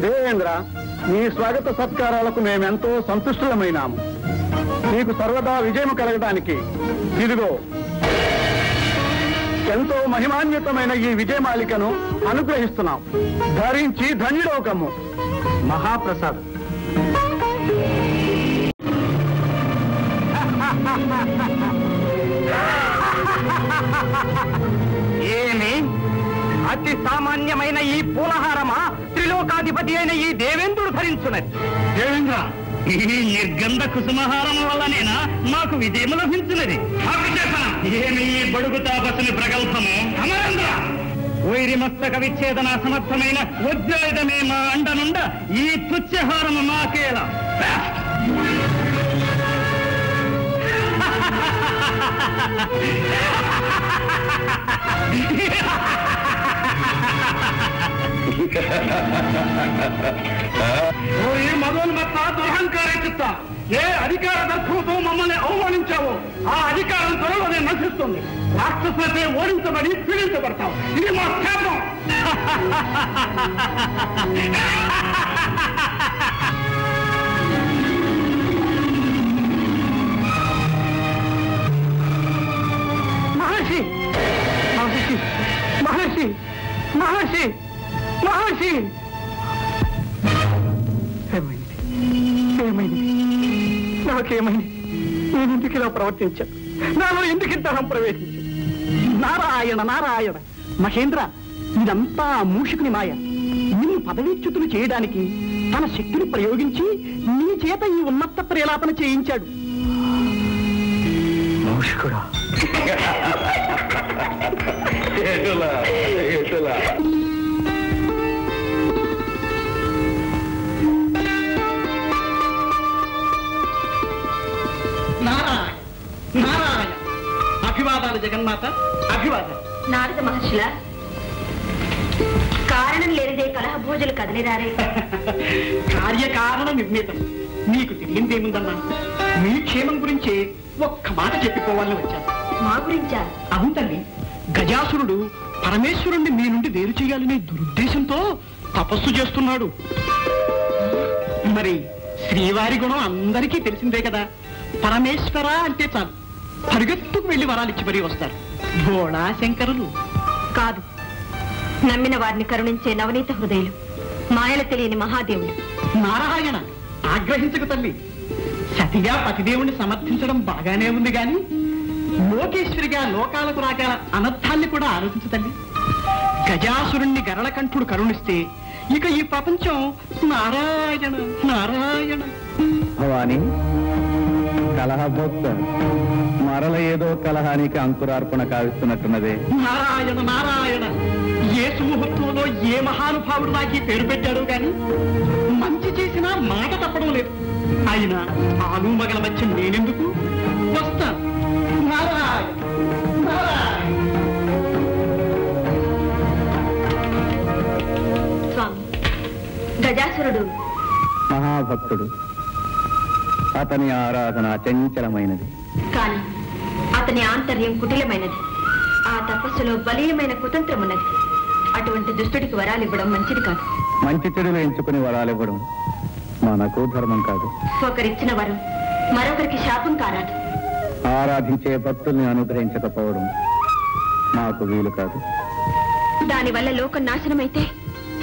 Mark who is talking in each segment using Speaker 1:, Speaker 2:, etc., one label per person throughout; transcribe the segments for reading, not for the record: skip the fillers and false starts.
Speaker 1: దేవేంద్ర, నీ స్వాగత సత్కారాలకు మేమెంతో సంతుష్టులమైనాము. నీకు సర్వదా విజయం కలగడానికి ఇదిగో ఎంతో మహిమాన్వితమైన ఈ విజయమాలికను అనుగ్రహిస్తున్నాం. ధరించి ధన్యుడోకము. మహాప్రసాద్.
Speaker 2: ఏమి అతి సామాన్యమైన ఈ పూలహారమా త్రిలోకాధిపతి అయిన ఈ దేవేంద్రుడు ధరించున్నది?
Speaker 3: దేవేంద్ర, ఈ నిర్గంధ కుసుమహారం వల్లనేనా మాకు విజయం లభించినది? ఏమి ఈ బడుగు తాపసుని ప్రగల్భము? అమరేంద్ర, వైరి మస్తక విచ్ఛేదన సమర్థమైన వజ్రాయుధమే మా అండనుండ ఈ తుచ్చహారము మాకేలా?
Speaker 2: ఈ మదోన్మత్త దురహంకార చిత్త, ఏ అధికార దర్శనంతో మమ్మల్ని అవమానించావో ఆ అధికారం త్వరలోనే నశిస్తుంది. రాక్షసులతో ఓడించబడి పీడించబడతాం. ఇది మా శాపం. మహర్షి మహర్షి మహర్షి మహర్షి మహర్షి, ఏమైంది? నాకేమైంది? నేను ఎందుకు ఇలా ప్రవర్తించాను? నాలో ఎందుకు ఇంత అహం ప్రవేశించాను? నారాయణ నారాయణ. మహేంద్ర, ఇదంతా మూషికుని మాయ. నిన్ను పదవీచ్యుతులు చేయడానికి తన శక్తిని ప్రయోగించి నీ చేత ఈ ఉన్నత ప్రేలాపన చేయించాడు. మూషికుడా? నారాయణ నారాయణ. అభివాదాలు జగన్మాత, అభివాదాలు.
Speaker 4: నారద మహర్షుల కారణం లేనిదే కలహ భోజులు కదిలిరారే.
Speaker 2: కార్యకారణ నిర్ణీతం. నీకు తెలియందేముందమ్మా? మీ క్షేమం గురించే ఒక్క మాట చెప్పిపోవాలని వచ్చాను.
Speaker 4: మా గురించా?
Speaker 2: అవును తల్లి. గజాసురుడు పరమేశ్వరుణ్ణి మీ నుండి వేరు చేయాలనే దురుద్దేశంతో తపస్సు చేస్తున్నాడు. మరి శ్రీవారి గుణం అందరికీ తెలిసిందే కదా. పరమేశ్వర అంటే చాలు పరిగెత్తుకు వెళ్లి వరాలిచ్చి మరీ వస్తారు. భోళా శంకరులు
Speaker 4: కాదు, నమ్మిన వారిని కరుణించే నవనీత హృదయులు, మాయలు తెలియని మహాదేవుడు.
Speaker 2: నారాయణ, ఆగ్రహించకు తల్లి. సతిగా పతిదేవుణ్ణి సమర్థించడం బాగానే ఉంది గాని లోకేశ్వరిగా లోకాలకు రాగల అనర్థాన్ని కూడా ఆలోచించు తల్లి. గజాసురుణ్ణి గరళకంఠుడు కరుణిస్తే ఇక ఈ ప్రపంచం నారాయణ నారాయణ.
Speaker 1: భవాని, కలహభోక్త మరల ఏదో కలహానికి అంకురార్పణ కావిస్తున్నట్టున్నదే.
Speaker 2: నారాయణ నారాయణ. ఏ సుముహూర్తంలో ఏ మహానుభావుడు నాకు ఈ పేరు పెట్టాడు గాని మంచి చేసినా మాట తప్పడం లేదు. అయినా ఆలు మగల మధ్య నేనెందుకు వస్తా. నారాయణ నారాయణ.
Speaker 4: స్వామి, గజాసురుడు
Speaker 1: మహాభక్తుడు. అతని ఆరాధన చంచలమైనది.
Speaker 4: కాని అతని ఆంతర్యం కుటిలమైనది. ఆ తపస్సులో బలీయమైన కుతంత్రం ఉన్నది. అటువంటి దుష్టుడికి వరాలివ్వడం మంచిది కాదు.
Speaker 1: మంచి చెడులు ఎంచుకుని వరాలివ్వడం మనకు ధర్మం కాదు.
Speaker 4: ఒకరిచ్చిన వరం మరొకరికి శాపం కారాదు.
Speaker 1: ఆరాధించే భక్తుల్ని అనుగ్రహించకపోవడం మాకు వీలు కాదు.
Speaker 4: దానివల్ల లోకం నాశనమైతే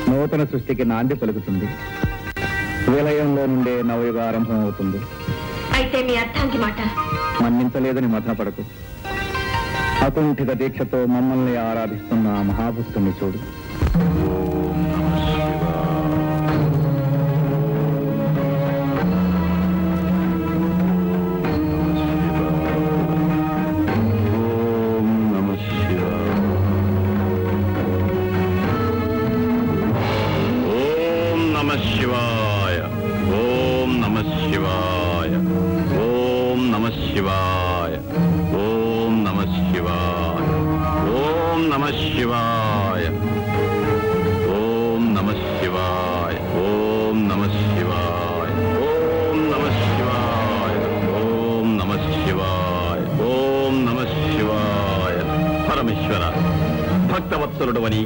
Speaker 1: నూతన సృష్టికి నాంది పలుకుతుంది. విలయంలో నుండే నవయుగ ఆరంభం అవుతుంది.
Speaker 4: అయితే మీ అర్థాంగి మాట
Speaker 1: మన్నించలేదని మథనపడకు. అకుంఠిత దీక్షతో మమ్మల్ని ఆరాధిస్తున్న ఆ మహాభక్తుని చూడు.
Speaker 5: భక్తవత్సలుడు అని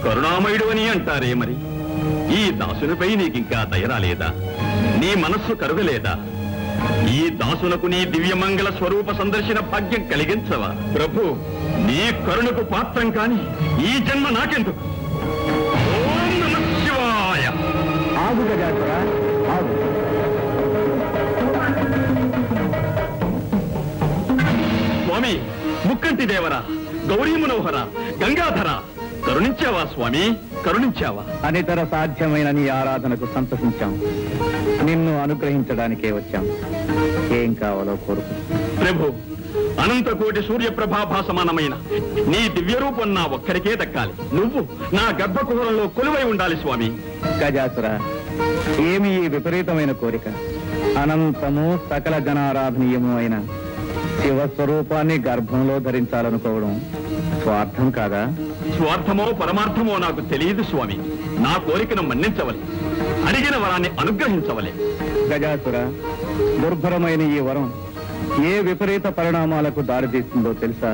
Speaker 5: కరుణామయుడు అని అంటారే మరి. ఈ దాసునిపై నీకింకా దయరాలేదా? నీ మనస్సు కరుగలేదా? ఈ దాసునకు నీ దివ్యమంగళ స్వరూప సందర్శన భాగ్యం కలిగించవా? ప్రభు, నీ కరుణకు పాత్రం కాని ఈ జన్మ నాకెందుకు? ఓం నమః శివాయ.
Speaker 1: ఆగు గజాసుర, ఆగు.
Speaker 5: స్వామి, ముక్కంటి దేవరా, గౌరీ మనోహర, గంగాధర, కరుణించావా స్వామి, కరుణించావా?
Speaker 1: అనితర సాధ్యమైన నీ ఆరాధనకు సంతసించాం. నిన్ను అనుగ్రహించడానికే వచ్చాం. ఏం కావాలో కోరుకు.
Speaker 5: ప్రభు, అనంతకోటి సూర్యప్రభాభాసమానమైన నీ దివ్యరూపం నా ఒక్కరికే దక్కాలి. నువ్వు నా గర్భకుహరంలో కొలువై ఉండాలి స్వామి.
Speaker 1: గజాసుర, ఏమి ఈ విపరీతమైన కోరిక? అనంతము సకల జనారాధనీయము అయిన శివస్వరూపాన్ని గర్భంలో ధరించాలనుకోవడం స్వార్థం కాదా?
Speaker 5: స్వార్థమో పరమార్థమో నాకు తెలియదు స్వామి. నా కోరికను మన్నించవలే, అడిగిన వరాన్ని అనుగ్రహించవలే.
Speaker 1: గజాసుర, దుర్భరమైన ఈ వరం ఏ విపరీత పరిణామాలకు దారితీస్తుందో తెలుసా?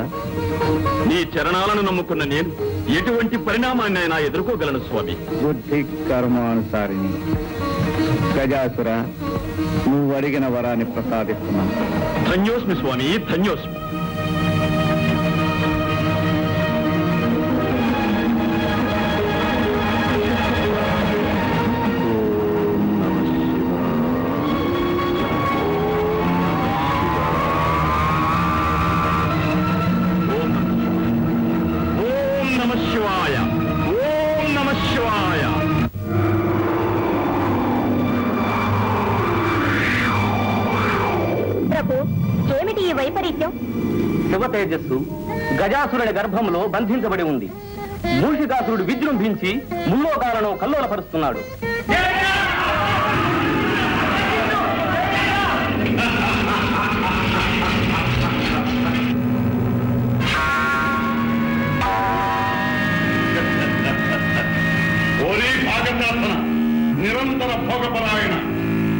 Speaker 5: నీ చరణాలను నమ్ముకున్న నేను ఎటువంటి పరిణామాన్నైనా ఎదుర్కోగలను స్వామి.
Speaker 1: బుద్ధి కర్మానుసారిని. గజాసుర, నువ్వు అడిగిన వరాన్ని ప్రసాదిస్తున్నాను.
Speaker 5: ధన్యోస్మి స్వామి, ధన్యోస్మి.
Speaker 2: శివ తేజస్సు గజాసురుని గర్భంలో బంధించబడి ఉంది. మూషికాసురుడు విజృంభించి ముల్లోకాలను కల్లోలపరుస్తున్నాడు.
Speaker 5: ఓరి భాగశాసన, నిరంతర భోగపరాయణ,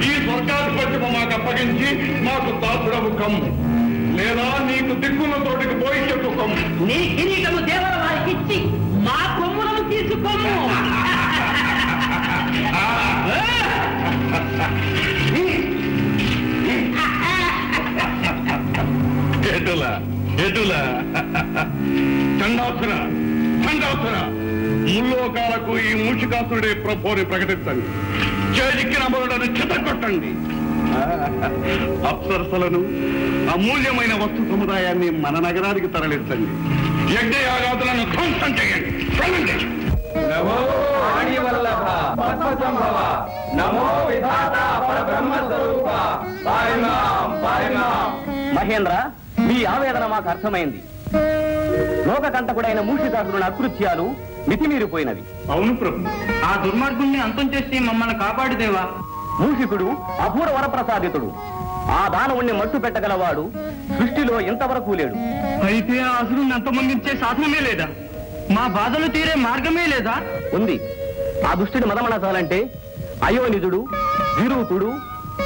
Speaker 5: ఈ స్వర్గాధిపత్యము మాకు అప్పగించి మాకు దాసుడవు కమ్ము, లేదా నీకు దిక్కున్న తోటికి పోయి చెప్పుకోము.
Speaker 2: నీ కిరీటము దేవర వారికి ఇచ్చి మా కొమ్ములను తీసుకోము.
Speaker 5: ఎటులా చండాసుర, చండాసుర, ముల్లోకాలకు ఈ మూషికాసురుడే ప్రభువుని ప్రకటించండి. చేజిక్కిన మొదలను చితగొట్టండి. అప్సరసలను, అమూల్యమైన వస్తు సముదాయాన్ని మన నగరానికి తరలించండి. యజ్ఞయాగాదులను ధ్వంసం చేయండి. చూడండి.
Speaker 2: మహేంద్ర, మీ ఆవేదన మాకు అర్థమైంది. లోకకంటకుడైన మూషికాసురుని అకృత్యాలు మితిమీరిపోయినవి.
Speaker 3: అవును ప్రభు, ఆ దుర్మార్గుణ్ణి అంతం చేసి మమ్మల్ని కాపాడుదేవా.
Speaker 2: మూషికుడు అపూర్వ వరప్రసాదితుడు. ఆ దానవుణ్ణి మట్టు పెట్టగలవాడు సృష్టిలో ఇంతవరకు లేడు.
Speaker 3: అయితే ఆ అసురుణ్ణి అంతమొందించే సాధనమే లేదా? మా బాధలు తీరే మార్గమే లేదా?
Speaker 2: ఉంది. ఆ దుష్టుడి మదమనసాలంటే అయోనిజుడు, విరూపుడు,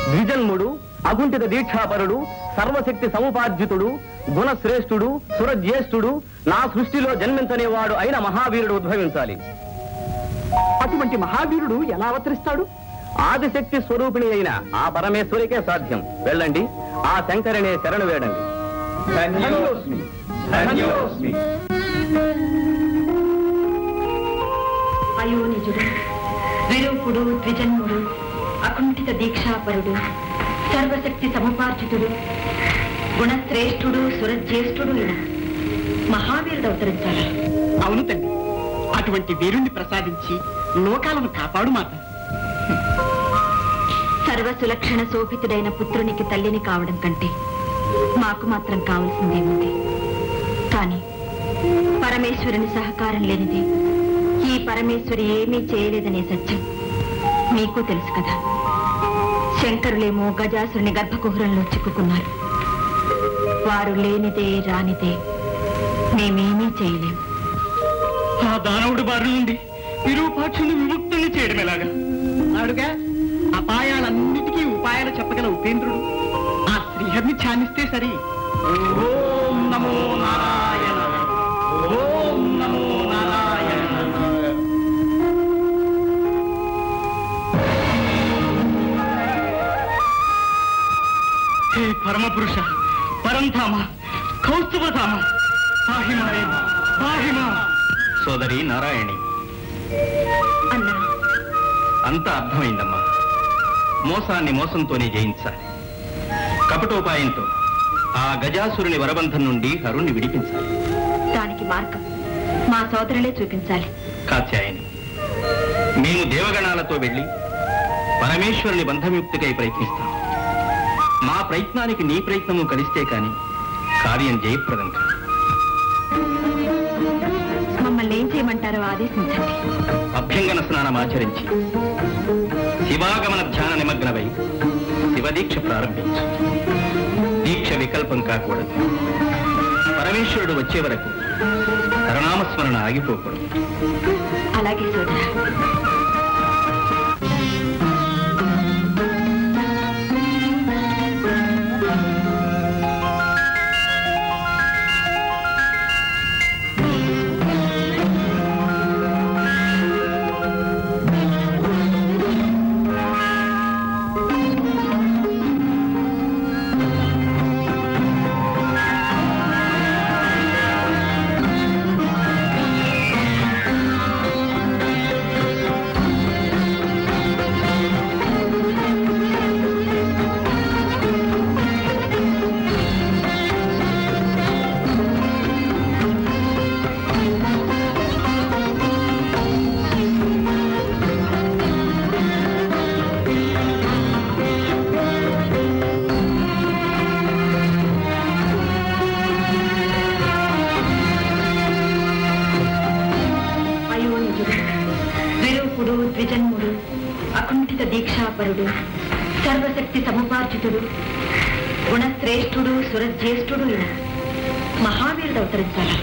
Speaker 2: ద్విజన్ముడు, అగుంఠిత దీక్షాపరుడు, సర్వశక్తి సముపార్జితుడు, గుణశ్రేష్ఠుడు, సురజ్యేష్ఠుడు, నా సృష్టిలో జన్మించనేవాడు అయిన మహావీరుడు ఉద్భవించాలి. అటువంటి మహావీరుడు ఎలా అవతరిస్తాడు? ఆదిశక్తి స్వరూపిణి అయిన ఆ పరమేశ్వరికే సాధ్యం. వెళ్ళండి, ఆ శంకరినే శరణు వేడండి.
Speaker 4: అయోనిజుడు, విరూపుడు, ద్విజన్ముడు, అకుంఠిత దీక్షాపరుడు, సర్వశక్తి సముపార్జితుడు, గుణశ్రేష్ఠుడు, సురజ్యేష్ఠుడు ఇలా మహావీరుడు అవతరించాలి.
Speaker 2: అవును తండ్రి, అటువంటి వీరుణ్ణి ప్రసాదించి లోకాలను కాపాడు మాత.
Speaker 4: సర్వసులక్షణ శోభితుడైన పుత్రునికి తల్లిని కావడం కంటే మాకు మాత్రం కావలసిందేముంది? కానీ పరమేశ్వరుని సహకారం లేనిది ఈ పరమేశ్వరి ఏమీ చేయలేదనే సత్యం మీకు తెలుసు కదా. శంకరులేమో గజాసురుని గర్భకుహరంలో చిక్కుకున్నారు. వారు లేనిదే రానిదే మేమేమీ చేయలేము.
Speaker 3: ఆ దానవుడి బారి నుండి విరూపాక్షుని విముక్తుని చేయడం ఎలాగా?
Speaker 2: అడుగా అపాయాలన్నిటికీ ఉపాయాలు చెప్పగల ఉపేంద్రుడు ఆ శ్రీహరిని ధ్యానిస్తే సరి. ఓం నమో నారాయణ, ఓం నమో నారాయణ.
Speaker 3: పరమపురుష పరంధామ కౌస్తుభధామ పాహిమాయ పాహిమా. సోదరి నారాయణి,
Speaker 4: అన్నా,
Speaker 3: అంతా అర్థమైందమ్మా. మోసాన్ని మోసంతోనే జయించాలి. కపటోపాయంతో ఆ గజాసురుని వరబంధం నుండి హరుణ్ణి విడిపించాలి.
Speaker 4: దానికి మార్గం మా సోదరులే చూపించాలి.
Speaker 3: కాత్యాయని, మేము దేవగణాలతో వెళ్లి పరమేశ్వరుని బంధముక్తికై ప్రయత్నిస్తాం. మా ప్రయత్నానికి నీ ప్రయత్నము కలిస్తే కాని కార్యం జయప్రదం కాదు.
Speaker 4: మమ్మల్ని ఏం చేయమంటారో ఆదేశించండి.
Speaker 3: అభ్యంగన స్నానం ఆచరించి శివాగమన ధ్యాన నిమగ్నమై శివదీక్ష ప్రారంభించు. దీక్ష వికల్పం కాకూడదు. పరమేశ్వరుడు వచ్చే వరకు హరనామస్మరణ ఆగిపోకూడదు.
Speaker 4: అలాగే సోదరా. ద్విజన్ముడు, అకుంఠిత దీక్షాపరుడు, సర్వశక్తి సముపార్జితుడు, గుణశ్రేష్ఠుడు, సురజ్యేష్ఠుడు, మహావీరుడు అవతరించాలి.